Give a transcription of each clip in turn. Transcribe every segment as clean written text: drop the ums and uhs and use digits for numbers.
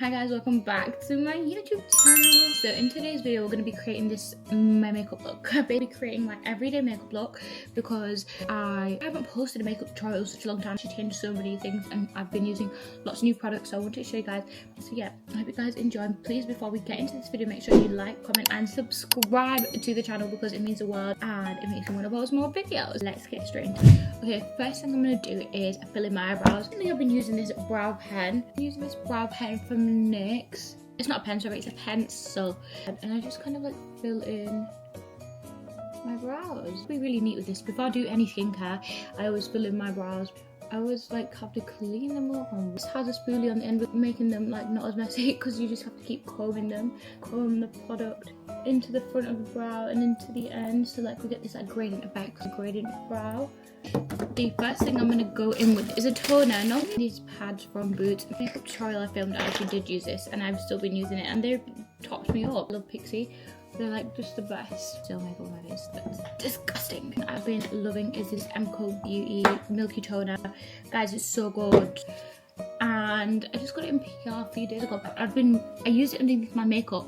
Hi guys, welcome back to my YouTube channel. So in today's video we're going to be creating this my makeup look. I'm going to be creating my everyday makeup look because I haven't posted a makeup tutorial in such a long time. She changed so many things and I've been using lots of new products, so I wanted to show you guys. So yeah, I hope you guys enjoy. Please, before we get into this video, make sure you like, comment and subscribe to the channel because it means the world and it makes me want to post more videos. Let's get straight into it. Okay, first thing I'm going to do is fill in my eyebrows. I think I've been using this brow pen. I'm using this brow pen from NYX. It's not a pen, sorry, it's a pencil. And I just kind of like fill in my brows. Be really neat with this. Before I do any skincare, I always fill in my brows. I always like have to clean them up and just has a spoolie on the end, but making them like not as messy because you just have to keep combing them. Comb the product into the front of the brow and into the end, so like we get this like gradient effect, gradient brow. The first thing I'm going to go in with is a toner, not these pads from Boots. The makeup tutorial I filmed, I actually did use this and I've still been using it and they've topped me up. I love Pixie. They're like just the best. Still makeup on my face, that's disgusting. I've been loving is this MCO Beauty Milky Toner. Guys, it's so good. And I just got it in PR a few days ago. I used it underneath my makeup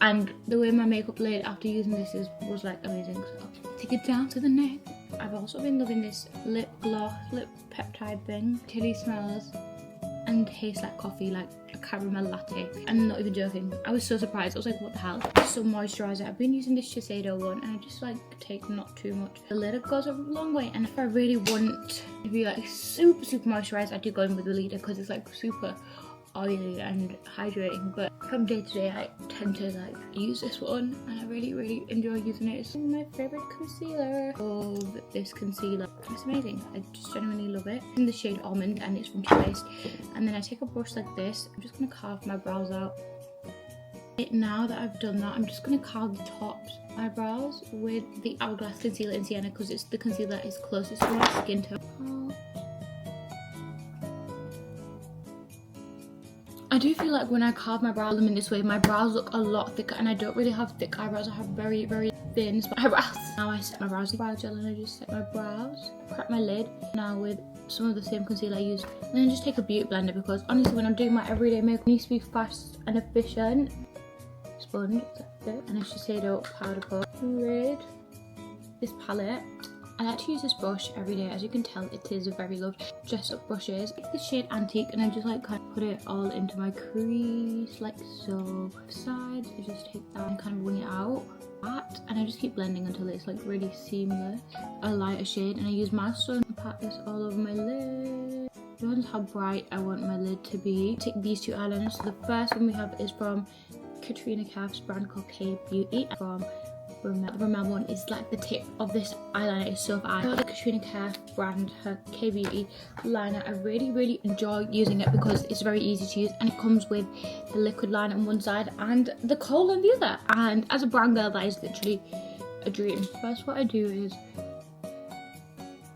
and the way my makeup laid after using this was like amazing. So I'll take it down to the neck. I've also been loving this lip gloss, lip peptide thing. Tilly smells and tastes like coffee, like a caramel latte. I'm not even joking. I was so surprised. I was like, what the hell? Some moisturizer. I've been using this Shiseido one and I just like take not too much. The lid goes a long way, and if I really want to be like super moisturized, I do go in with the leader because it's like super oily and hydrating. But from day to day I tend to like use this one and I really enjoy using it. It's my favorite concealer. Love this concealer. It's amazing. I just genuinely love it. It's in the shade Almond and it's from Too Faced. And then I take a brush like this. I'm just gonna carve my brows out. Now that I've done that, I'm just gonna carve the tops eyebrows with the Hourglass concealer in Sienna because it's the concealer that is closest to my skin tone. I do feel like when I carve my brows in this way, my brows look a lot thicker, and I don't really have thick eyebrows. I have very thin eyebrows. Now I set my brows with brow gel and I just set my brows, prep my lid now with some of the same concealer I used, and then just take a beauty blender because honestly when I'm doing my everyday makeup, it needs to be fast and efficient. Sponge, that's it. And a Shiseido powder puff with this palette. I like to use this brush every day. As you can tell, it is a very loved dress up brushes. I take the shade Antique and I just like kind of put it all into my crease like so. Sides, I just take that and kind of wing it out. And I just keep blending until it's like really seamless. A lighter shade and I use Milestone and pat this all over my lid. Depends how bright I want my lid to be. Take these two eyeliners. So the first one we have is from Katrina Kaif's brand called K Beauty. From the Rimmel one is like the tip of this eyeliner is so far. The Katrina Kaif brand, her K Beauty liner, I really enjoy using it because it's very easy to use and it comes with the liquid liner on one side and the kohl on the other. And as a brown girl, that is literally a dream. First, what I do is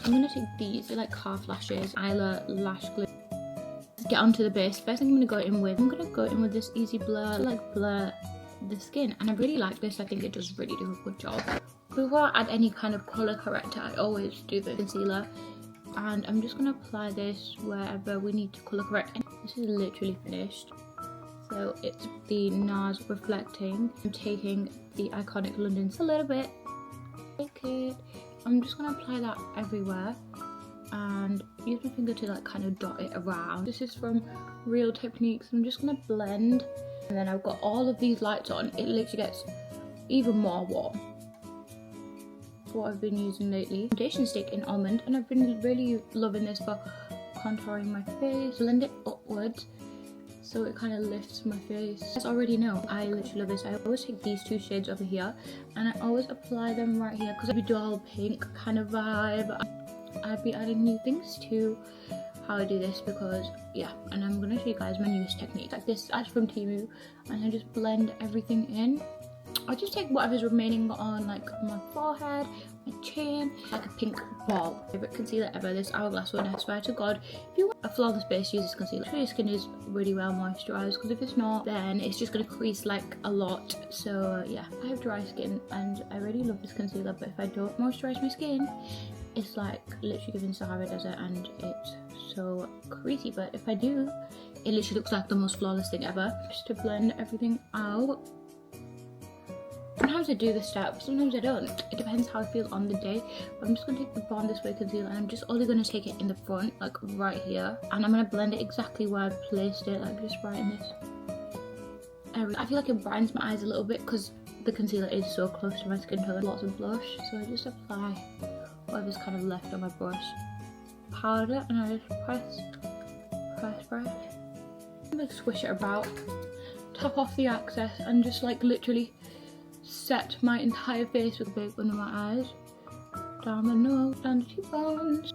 I'm gonna take these, they're like calf lashes, Isla lash glue. Get onto the base. First thing I'm gonna go in with this Easy Blur, like blur the skin, and I really like this. I think it does really do a good job. Before I add any kind of color corrector, I always do the concealer, and I'm just gonna apply this wherever we need to color correct. And this is literally finished. So it's the NARS Reflecting. I'm taking the iconic London a little bit. Take it. I'm just gonna apply that everywhere and use my finger to like kind of dot it around. This is from Real Techniques. I'm just gonna blend. And then I've got all of these lights on. It literally gets even more warm. That's what I've been using lately. Foundation stick in Almond, and I've been really loving this for contouring my face. Blend it upwards so it kind of lifts my face. As I already know, I literally love this. I always take these two shades over here and I always apply them right here because I'd be dull pink kind of vibe. I'd be adding new things to how I do this because yeah, and I'm gonna show you guys my newest technique. Like this, that's from Temu, and I just blend everything in. I just take whatever's remaining on like my forehead, my chin, like a pink ball. Favorite concealer ever, this Hourglass one. I swear to God, if you want a flawless base, use this concealer. Make sure your skin is really well moisturized because if it's not, then it's just gonna crease like a lot. So yeah, I have dry skin and I really love this concealer, but if I don't moisturize my skin, it's like literally giving Sahara Desert and it's so creasy. But if I do, it literally looks like the most flawless thing ever. Just to blend everything out. Sometimes I do this step, sometimes I don't. It depends how I feel on the day. But I'm just going to take the Born This Way concealer and I'm just only going to take it in the front, like right here. And I'm going to blend it exactly where I placed it, like just right in this area. I feel like it brightens my eyes a little bit because the concealer is so close to my skin tone. Lots of blush, so I just apply whatever's kind of left on my brush. Powder, and I just press. I'm going to swish it about, tap off the excess, and just like literally set my entire face with a big under my eyes, down the nose, down the cheekbones.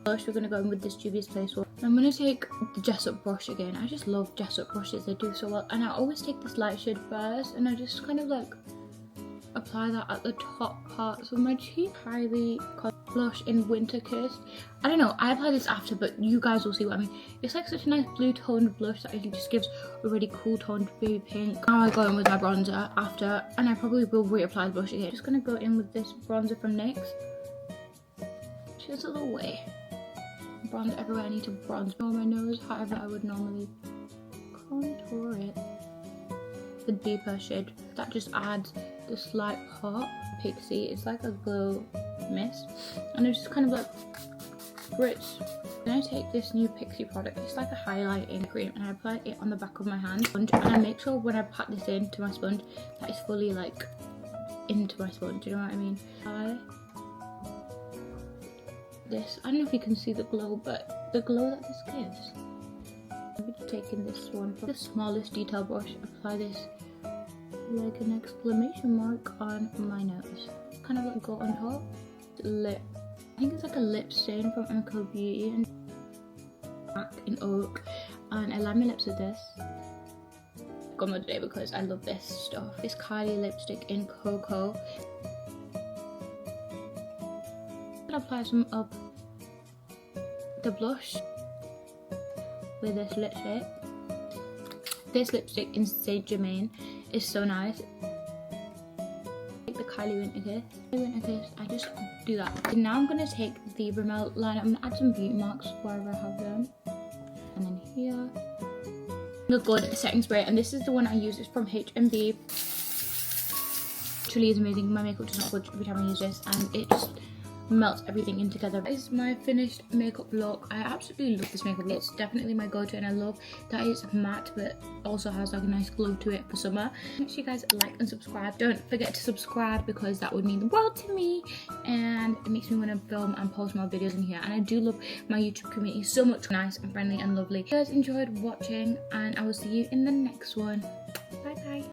Blush, we're going to go in with this Juvia's Place one. I'm going to take the Jessup brush again. I just love Jessup brushes, they do so well. And I always take this light shade first and I just kind of like apply that at the top parts of my cheek. Highly blush in Winter Kiss. I don't know, I apply this after, but you guys will see what I mean. It's like such a nice blue toned blush that it just gives a really cool toned baby pink. Now I go in with my bronzer after, and I probably will reapply the blush again. Just gonna go in with this bronzer from NYX. Just a little way. Bronze everywhere I need to bronze on my nose, however I would normally contour it. The deeper shade that just adds the slight pop. Pixie, it's like a glow mist, and it's just kind of like spritz. Then I take this new Pixie product, it's like a highlighting cream, and I apply it on the back of my hand, and I make sure when I pat this into my sponge that it's fully like into my sponge, you know what I mean? I don't know if you can see the glow, but the glow that this gives. I'm taking this one from the smallest detail brush, apply this like an exclamation mark on my nose. Kind of like go on top. Lip. I think it's like a lip stain from Uncle Beauty and black in oak. And I line my lips with this. Got more today because I love this stuff. This Kylie lipstick in Cocoa. I'm gonna apply some of the blush with this lipstick. This lipstick in Saint Germain is so nice. Take the Kylie Winter Kiss. I just do that. And now I'm gonna take the Rimmel liner. I'm gonna add some beauty marks wherever I have them, and then here. The Good setting spray, and this is the one I use. It's from HMB. Truly is amazing. My makeup does not budge every time I use this, and it just melts everything in together. This is my finished makeup look. I absolutely love this makeup look. It's definitely my go-to, and I love that it's matte but also has like a nice glow to it for summer. Make sure you guys like and subscribe. Don't forget to subscribe because that would mean the world to me, and it makes me want to film and post more videos in here. And I do love my YouTube community so much. Nice and friendly and lovely. If you guys enjoyed watching, and I will see you in the next one. Bye bye.